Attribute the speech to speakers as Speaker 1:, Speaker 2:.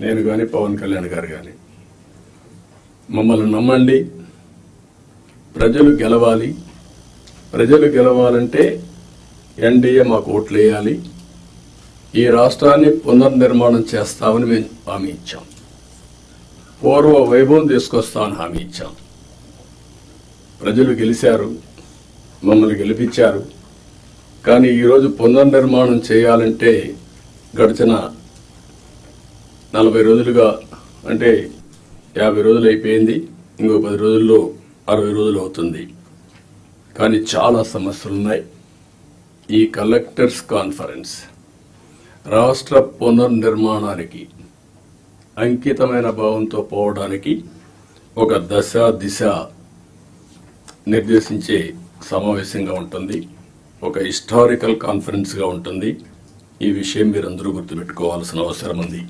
Speaker 1: నేను కానీ పవన్ కళ్యాణ్ గారు కానీ మమ్మల్ని నమ్మండి. ప్రజలు గెలవాలి. ప్రజలు గెలవాలంటే ఎన్డీఏ మాకు ఓట్లు వేయాలి. ఈ రాష్ట్రాన్ని పునర్నిర్మాణం చేస్తామని మేము హామీ ఇచ్చాం. పూర్వ వైభవం తీసుకొస్తామని హామీ ఇచ్చాం. ప్రజలు గెలిచారు, మమ్మల్ని గెలిపించారు. కానీ ఈరోజు పునర్నిర్మాణం చేయాలంటే గడిచిన 40 రోజులుగా, అంటే 50 రోజులు అయిపోయింది, ఇంకో 10 రోజుల్లో 60 రోజులు అవుతుంది. కానీ చాలా సమస్యలున్నాయి. ఈ కలెక్టర్స్ కాన్ఫరెన్స్ రాష్ట్ర పునర్నిర్మాణానికి అంకితమైన భావంతో పోవడానికి ఒక దశ దిశ నిర్దేశించే సమావేశంగా ఉంటుంది. ఒక హిస్టారికల్ కాన్ఫరెన్స్గా ఉంటుంది. ఈ విషయం మీరందరూ గుర్తుపెట్టుకోవాల్సిన అవసరం ఉంది.